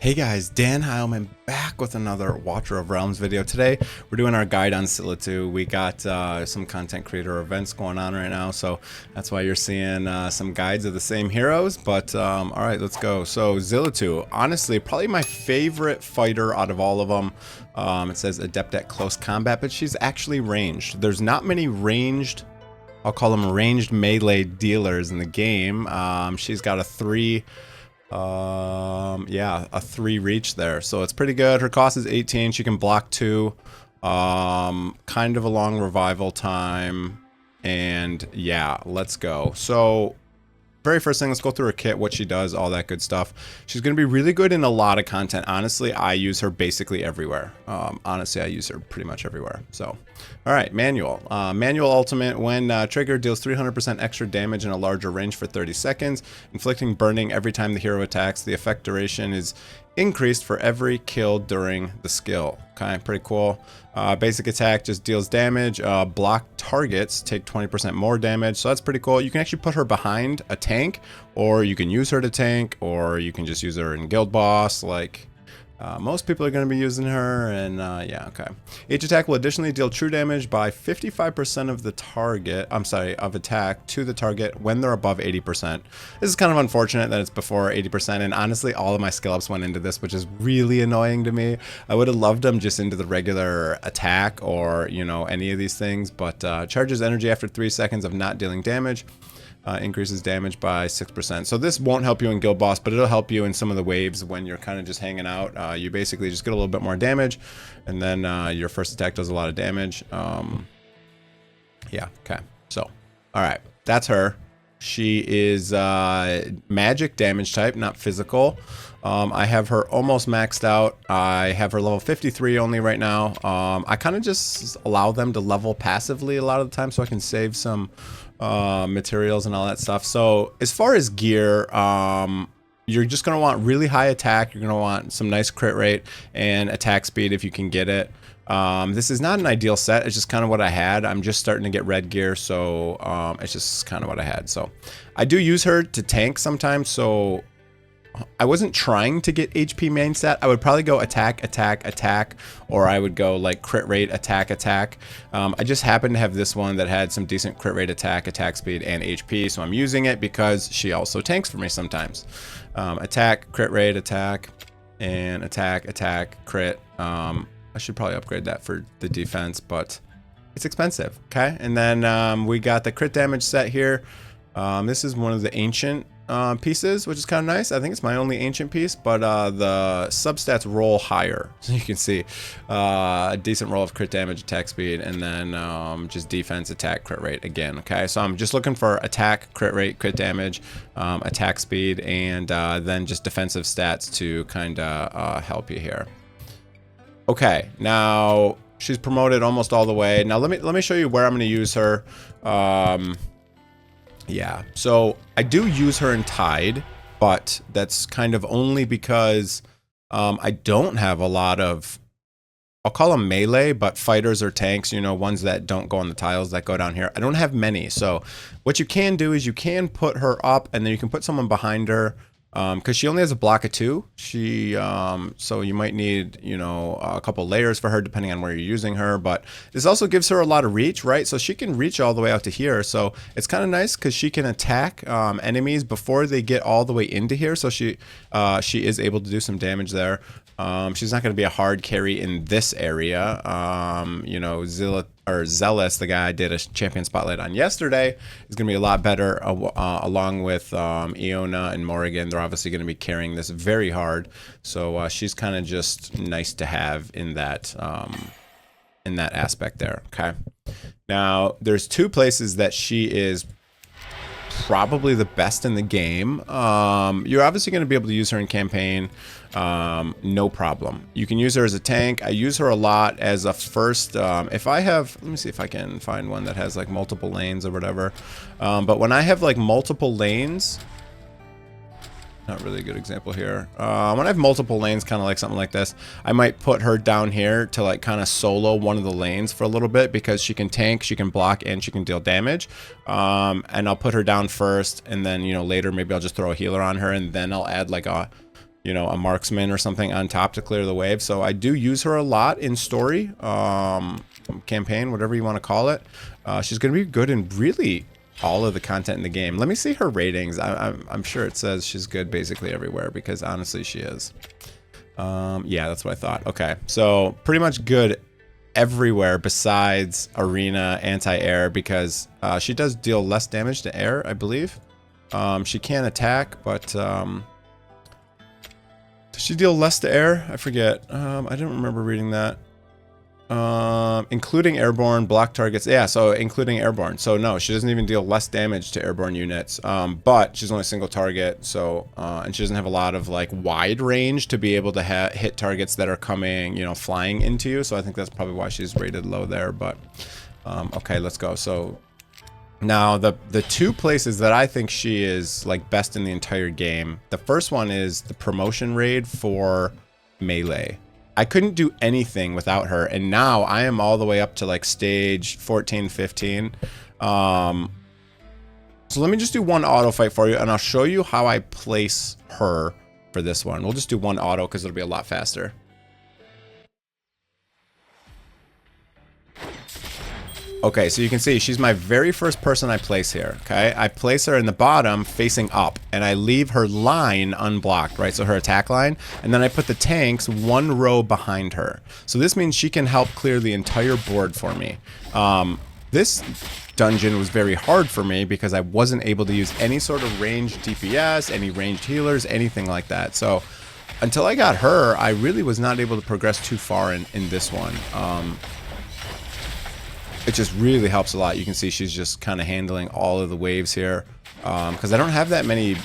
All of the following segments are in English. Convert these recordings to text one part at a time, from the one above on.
Hey guys, Dan Heilman back with another Watcher of Realms video. Today we're doing our guide on Zilitu. We got some content creator events going on right now, so that's why you're seeing some guides of the same heroes. But alright, let's go. So Zilitu, honestly, probably my favorite fighter out of all of them. It says adept at close combat, but she's actually ranged. There's not many ranged, I'll call them ranged melee dealers in the game. She's got a 3 reach there, so it's pretty good. Her cost is 18. She can block 2, kind of a long revival time, and yeah, let's go. So very first thing, let's go through her kit, what she does, all that good stuff. She's going to be really good in a lot of content. Honestly, I use her basically everywhere. Honestly, I use her pretty much everywhere. So, all right, manual. Manual ultimate. When triggered, deals 300% extra damage in a larger range for 30 seconds, inflicting burning every time the hero attacks. The effect duration is increased for every kill during the skill. Okay, pretty cool. Basic attack just deals damage. Block targets take 20% more damage, so that's pretty cool. You can actually put her behind a tank, or you can use her to tank, or you can just use her in guild boss. Like most people are going to be using her, and yeah, okay. Each attack will additionally deal true damage by 55% of the target, of attack to the target when they're above 80%. This is kind of unfortunate that it's before 80%, and honestly, all of my skill ups went into this, which is really annoying to me. I would have loved them just into the regular attack or, you know, any of these things, but charges energy after 3 seconds of not dealing damage. Increases damage by 6%. So this won't help you in Guild Boss, but it'll help you in some of the waves when you're kind of just hanging out. You basically just get a little bit more damage, and then your first attack does a lot of damage. Yeah, okay. So, all right, that's her. She is magic damage type, not physical. I have her almost maxed out. I have her level 53 only right now. I kind of just allow them to level passively a lot of the time so I can save some materials and all that stuff. So as far as gear, you're just going to want really high attack. You're going to want some nice crit rate and attack speed if you can get it. This is not an ideal set. It's just kind of what I had. I'm just starting to get red gear, so it's just kind of what I had. So I do use her to tank sometimes, so I wasn't trying to get HP main stat. I would probably go attack, attack, attack, or I would go like crit rate, attack, attack. I just happened to have this one that had some decent crit rate, attack, attack speed, and HP, so I'm using it because she also tanks for me sometimes. Attack, crit rate, attack, and attack, attack, crit. I should probably upgrade that for the defense, but it's expensive, okay? And then we got the crit damage set here. This is one of the ancient pieces, which is kind of nice. I think it's my only ancient piece, but the substats roll higher, so you can see a decent roll of crit damage, attack speed, and then just defense, attack, crit rate again. Okay, so I'm just looking for attack, crit rate, crit damage, attack speed, and then just defensive stats to kind of help you here. Okay, now she's promoted almost all the way. Now let me show you where I'm going to use her. Yeah, so I do use her in Tide, but that's kind of only because I don't have a lot of, I'll call them melee, but fighters or tanks, you know, ones that don't go on the tiles that go down here. I don't have many, so what you can do is you can put her up, and then you can put someone behind her. Because she only has a block of 2, so you might need, you know, a couple layers for her depending on where you're using her, but this also gives her a lot of reach, right? So she can reach all the way out to here, so it's kind of nice because she can attack enemies before they get all the way into here, so she is able to do some damage there. She's not going to be a hard carry in this area. You know, Zealous, the guy I did a champion spotlight on yesterday, is going to be a lot better along with Iona and Morrigan. They're obviously going to be carrying this very hard, so she's kind of just nice to have in that aspect there. Okay, now there's 2 places that she is probably the best in the game. You're obviously going to be able to use her in campaign, no problem. You can use her as a tank. I use her a lot as a first, if I have, let me see if I can find one that has like multiple lanes or whatever. But when I have like multiple lanes, not really a good example here. When I have multiple lanes, kind of like something like this, I might put her down here to like kind of solo one of the lanes for a little bit because she can tank, she can block, and she can deal damage. And I'll put her down first, and then, you know, later maybe I'll just throw a healer on her, and then I'll add like a you know, a marksman or something on top to clear the wave. So I do use her a lot in story, campaign, whatever you want to call it. She's going to be good in really all of the content in the game. Let me see her ratings. I'm sure it says she's good basically everywhere, because honestly she is. Yeah, that's what I thought. Okay, so pretty much good everywhere besides arena, anti-air, because she does deal less damage to air, I believe. She can attack, but does she deal less to air? I forget. I don't remember reading that. Including airborne, block targets. Yeah, so including airborne. So no, she doesn't even deal less damage to airborne units. But she's only a single target. So, and she doesn't have a lot of like wide range to be able to hit targets that are coming, you know, flying into you. So I think that's probably why she's rated low there. But, okay, let's go. So now the two places that I think she is like best in the entire game. The first one is the promotion raid for melee. I couldn't do anything without her, and now I am all the way up to like stage 14, 15. So let me just do one auto fight for you, and I'll show you how I place her for this one. We'll just do one auto because it'll be a lot faster. Okay, so you can see she's my very first person I place here, okay? I place her in the bottom facing up, and I leave her line unblocked, right? So her attack line, and then I put the tanks one row behind her. So this means she can help clear the entire board for me. This dungeon was very hard for me because I wasn't able to use any sort of ranged DPS, any ranged healers, anything like that. So until I got her, I really was not able to progress too far in this one. It just really helps a lot. You can see she's just kind of handling all of the waves here. Because I don't have that many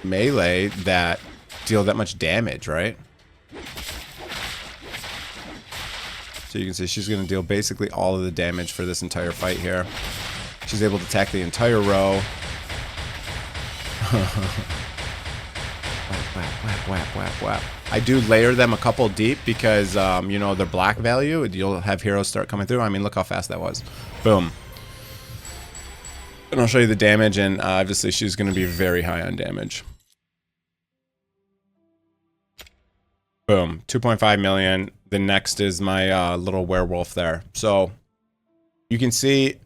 melee that deal that much damage, right? So you can see she's going to deal basically all of the damage for this entire fight here. She's able to attack the entire row. Whap, whap, whap, whap, whap. I do layer them a couple deep because, you know, their black value, you'll have heroes start coming through. I mean, look how fast that was. Boom. And I'll show you the damage, and obviously she's going to be very high on damage. Boom. 2.5 million. The next is my little werewolf there. So you can see,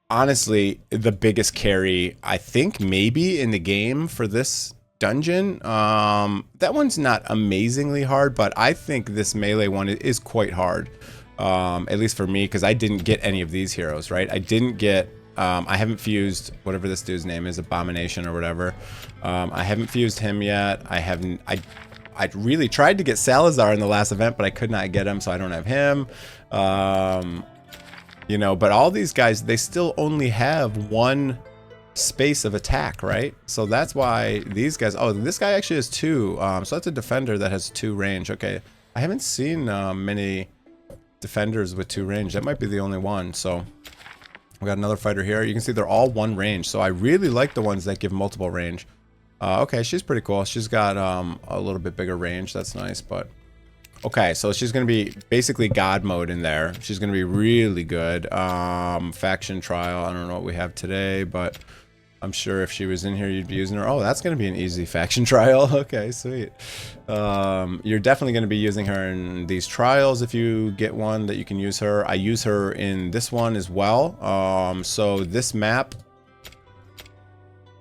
honestly, the biggest carry, I think, maybe in the game for this dungeon. That one's not amazingly hard, but I think this melee one is quite hard, at least for me, because I didn't get any of these heroes, right? I didn't get I haven't fused whatever this dude's name is, Abomination or whatever. I haven't fused him yet. I really tried to get Salazar in the last event, but I could not get him, so I don't have him. You know, but all these guys, they still only have one space of attack, right? So that's why these guys, oh, this guy actually has two, so that's a defender that has 2 range. Okay, I haven't seen many defenders with 2 range. That might be the only one. So we got another fighter here. You can see they're all 1 range, so I really like the ones that give multiple range. Okay, she's pretty cool. She's got a little bit bigger range. That's nice. But okay, so she's gonna be basically God mode in there. She's gonna be really good. Faction trial, I don't know what we have today, but I'm sure if she was in here, you'd be using her. Oh, that's going to be an easy faction trial. Okay, sweet. You're definitely going to be using her in these trials if you get one that you can use her. I use her in this one as well. So this map,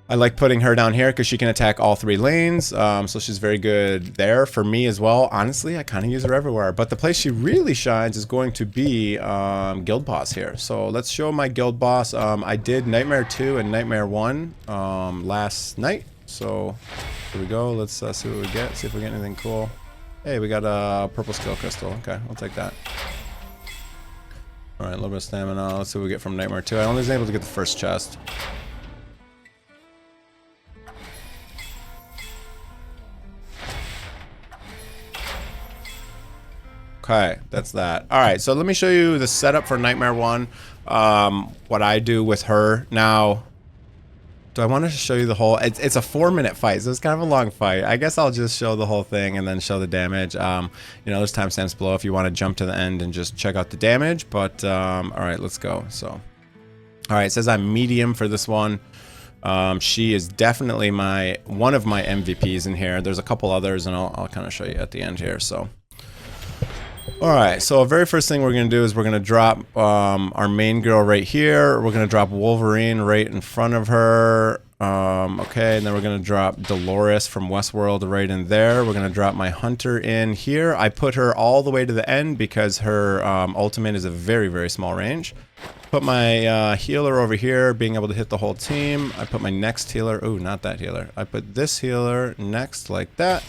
I like putting her down here because she can attack all 3 lanes. So she's very good there for me as well. Honestly, I kind of use her everywhere. But the place she really shines is going to be Guild Boss here. So let's show my Guild Boss. I did Nightmare 2 and Nightmare 1 last night. So here we go. Let's see what we get. See if we get anything cool. Hey, we got a purple skill crystal. Okay, I'll take that. All right, a little bit of stamina. Let's see what we get from Nightmare 2. I only was able to get the first chest. Okay, that's that. All right, so let me show you the setup for Nightmare 1. What I do with her. Now, do I want to show you the whole... It's a 4-minute fight, so it's kind of a long fight. I guess I'll just show the whole thing and then show the damage. You know, there's timestamps below if you want to jump to the end and just check out the damage. But, all right, let's go. So, all right, it says I'm medium for this one. She is definitely one of my MVPs in here. There's a couple others, and I'll kind of show you at the end here. So, all right. So, very first thing we're gonna do is we're gonna drop our main girl right here. We're gonna drop Wolverine right in front of her. Okay, and then we're gonna drop Dolores from Westworld right in there. We're gonna drop my Hunter in here. I put her all the way to the end because her ultimate is a very, very small range. Put my healer over here, being able to hit the whole team. I put my next healer. Oh, not that healer. I put this healer next like that.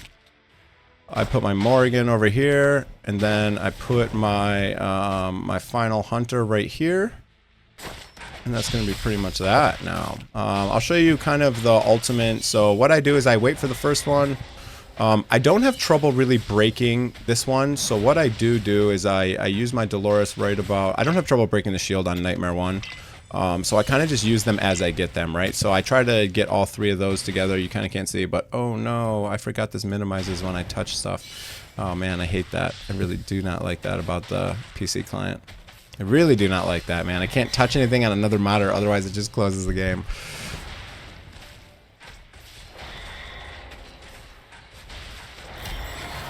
I put my Morrigan over here, and then I put my my final Hunter right here. And that's going to be pretty much that now. I'll show you kind of the ultimate. So what I do is I wait for the first one. I don't have trouble really breaking this one. So what I do is I use my Dolores right about... I don't have trouble breaking the shield on Nightmare 1. So I kind of just use them as I get them, right? So I try to get all three of those together. You kind of can't see, but oh no, I forgot this minimizes when I touch stuff. Oh man, I hate that. I really do not like that about the PC client. I really do not like that, man. I can't touch anything on another modder, otherwise it just closes the game.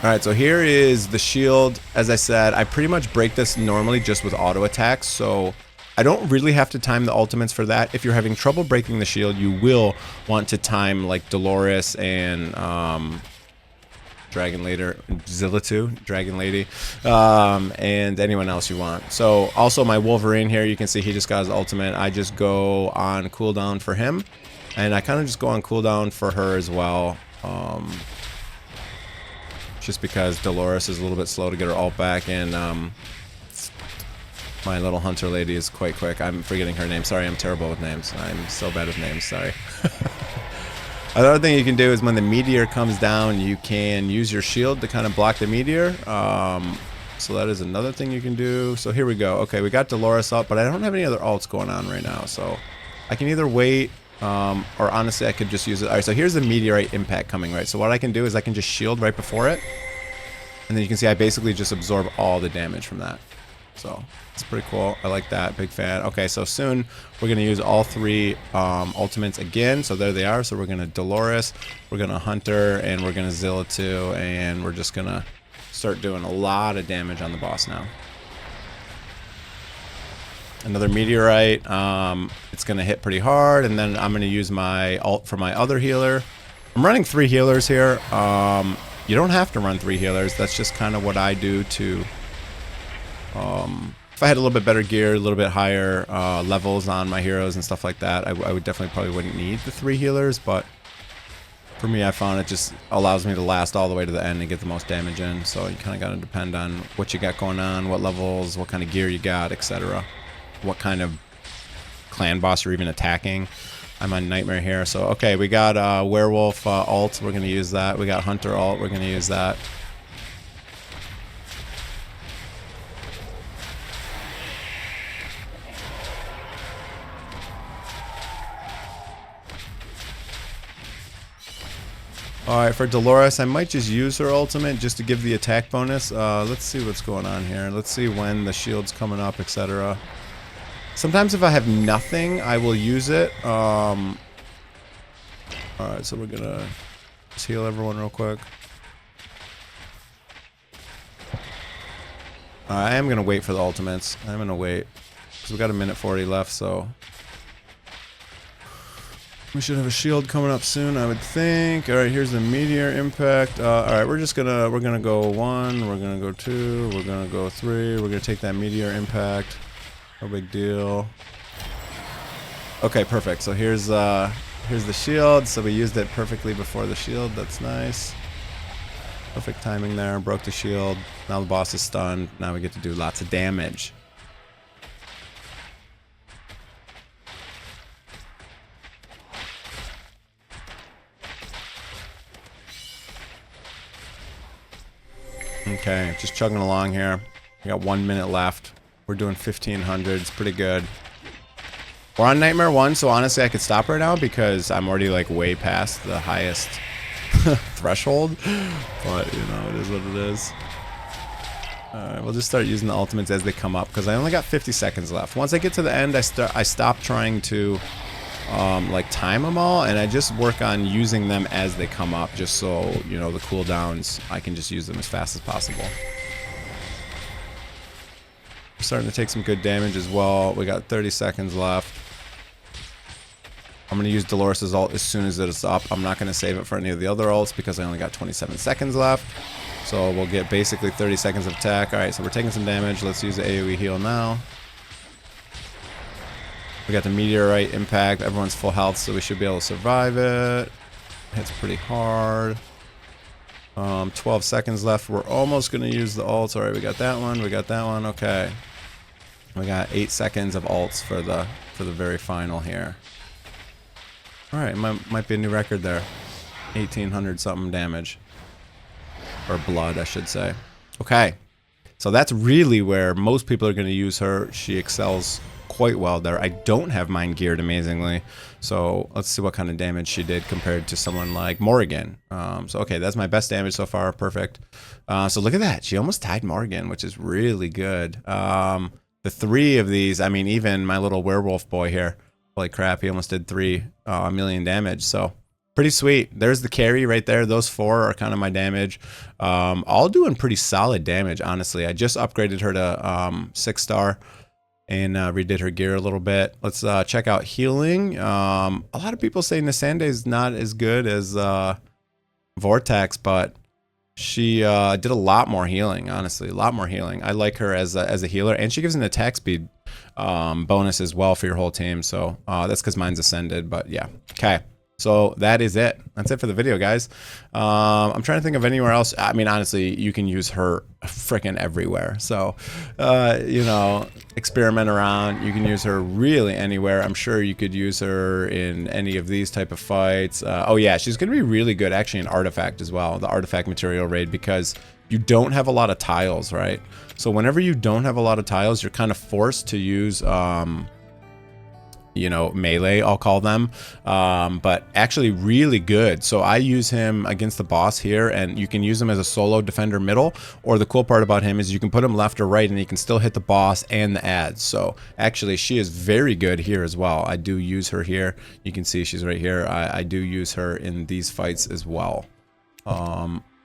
Alright, so here is the shield. As I said, I pretty much break this normally just with auto attacks, so I don't really have to time the ultimates for that. If you're having trouble breaking the shield, you will want to time like Dolores and Dragon Leader, Zilitu, Dragon Lady, and anyone else you want. So also my Wolverine here, you can see he just got his ultimate. I just go on cooldown for him, and I kind of just go on cooldown for her as well. Just because Dolores is a little bit slow to get her ult back, and my little Hunter lady is quite quick. I'm forgetting her name. Sorry, I'm terrible with names. I'm so bad with names. Sorry. Another thing you can do is when the meteor comes down, you can use your shield to kind of block the meteor. So that is another thing you can do. So here we go. Okay, we got Dolores up, but I don't have any other ults going on right now. So I can either wait, or honestly, I could just use it. All right, so here's the meteorite impact coming, right? So what I can do is I can just shield right before it. And then you can see I basically just absorb all the damage from that. So it's pretty cool. I like that. Big fan. Okay, so soon we're going to use all three ultimates again. So there they are. So we're going to Dolores, we're going to Hunter, and we're going to Zilitu, and we're just going to start doing a lot of damage on the boss now. Another meteorite. It's going to hit pretty hard, and then I'm going to use my ult for my other healer. I'm running 3 healers here. You don't have to run 3 healers. That's just kind of what I do to... if I had a little bit better gear, a little bit higher levels on my heroes and stuff like that, I would definitely probably wouldn't need the 3 healers, but for me, I found it just allows me to last all the way to the end and get the most damage in. So you kind of got to depend on what you got going on, what levels, what kind of gear you got, etc. What kind of clan boss you're even attacking. I'm on Nightmare here, so okay, we got Werewolf ult, we're going to use that. We got Hunter ult, we're going to use that. Alright, for Dolores, I might just use her ultimate just to give the attack bonus. Let's see what's going on here. Let's see when the shield's coming up, etc. Sometimes if I have nothing, I will use it. Alright, so we're gonna just heal everyone real quick. I am gonna wait for the ultimates. I'm gonna wait. Because we got 1:40 left, so... we should have a shield coming up soon, I would think. All right, here's the meteor impact. All right, we're gonna go 1, we're gonna go 2, we're gonna go 3. We're gonna take that meteor impact. No big deal. Okay, perfect. So here's the shield. So we used it perfectly before the shield. That's nice. Perfect timing there. Broke the shield. Now the boss is stunned. Now we get to do lots of damage. Okay, just chugging along here. We got 1 minute left. We're doing 1500. It's pretty good. We're on Nightmare 1, so honestly I could stop right now because I'm already like way past the highest threshold. But, you know, it is what it is. Alright, we'll just start using the ultimates as they come up because I only got 50 seconds left. Once I get to the end, I stop trying to like time them all, and I just work on using them as they come up, just so, you know, the cooldowns, I can just use them as fast as possible. We're starting to take some good damage as well. We got 30 seconds left. I'm going to use Dolores' ult as soon as it's up. I'm not going to save it for any of the other ults because I only got 27 seconds left. So we'll get basically 30 seconds of attack. Alright, so we're taking some damage. Let's use the AoE heal now. We got the meteorite impact. Everyone's full health, so we should be able to survive it. Hits pretty hard. 12 seconds left. We're almost going to use the ults. Alright, we got that one. We got that one. Okay. We got 8 seconds of ults for the very final here. Alright, might be a new record there. 1800 something damage. Or blood, I should say. Okay. So that's really where most people are going to use her. She excels quite well there. I don't have mine geared amazingly. So let's see what kind of damage she did compared to someone like Morrigan. So okay, that's my best damage so far. Perfect. So look at that. She almost tied Morrigan, which is really good. The 3 of these, I mean, even my little werewolf boy here. Holy crap, he almost did 3 million damage. So pretty sweet. There's the carry right there. Those 4 are kind of my damage. All doing pretty solid damage, honestly. I just upgraded her to 6-star and redid her gear a little bit. Let's check out healing. A lot of people say Nasande is not as good as Vortex, but she did a lot more healing, honestly. A lot more healing. I like her as a healer, and she gives an attack speed bonus as well for your whole team. So that's because mine's ascended, but yeah. Okay. So that is it. That's it for the video, guys. I'm trying to think of anywhere else. I mean, honestly, you can use her freaking everywhere. So, you know, experiment around. You can use her really anywhere. I'm sure you could use her in any of these type of fights. Oh yeah, she's going to be really good actually in Artifact as well, the Artifact Material Raid, because you don't have a lot of tiles, right? So whenever you don't have a lot of tiles, you're kind of forced to use you know, melee, I'll call them, but actually really good. So I use him against the boss here, and you can use him as a solo defender middle, or the cool part about him is you can put him left or right and he can still hit the boss and the ads. So actually she is very good here as well. I do use her here. You can see she's right here. I do use her in these fights as well.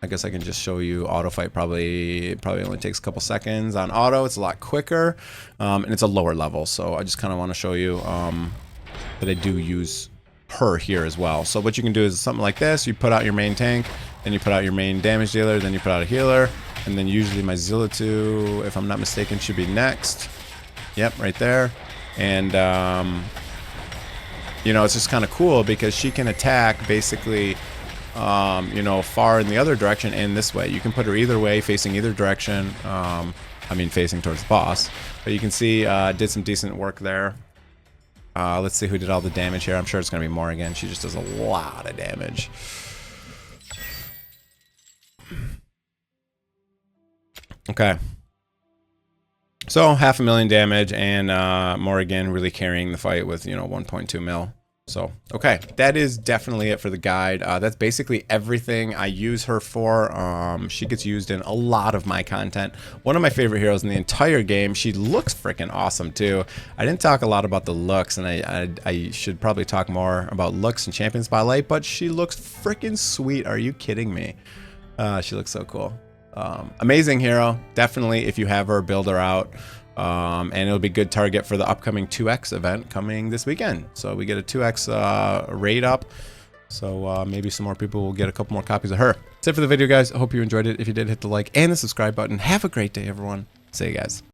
I guess I can just show you auto fight. Probably only takes a couple seconds on auto. It's a lot quicker, and it's a lower level. So I just kind of want to show you that I do use her here as well. So what you can do is something like this. You put out your main tank, then you put out your main damage dealer, then you put out a healer, and then usually my Zilitu, if I'm not mistaken, should be next. Yep, right there. And you know, it's just kind of cool because she can attack basically you know, far in the other direction and this way. You can put her either way, facing either direction. I mean, facing towards the boss. But you can see, did some decent work there. Let's see who did all the damage here. I'm sure it's going to be Morrigan. She just does a lot of damage. Okay. So, 500,000 damage, and Morrigan really carrying the fight with, you know, 1.2 mil. So, okay, that is definitely it for the guide. That's basically everything I use her for. She gets used in a lot of my content. One of my favorite heroes in the entire game. She looks freaking awesome, too. I didn't talk a lot about the looks, and I should probably talk more about looks in Champion Spotlight, but she looks freaking sweet. Are you kidding me? She looks so cool. Amazing hero. Definitely, if you have her, build her out. And it'll be a good target for the upcoming 2x event coming this weekend. So we get a 2x raid up. So maybe some more people will get a couple more copies of her. That's it for the video, guys. I hope you enjoyed it. If you did, hit the like and the subscribe button. Have a great day, everyone. See you guys.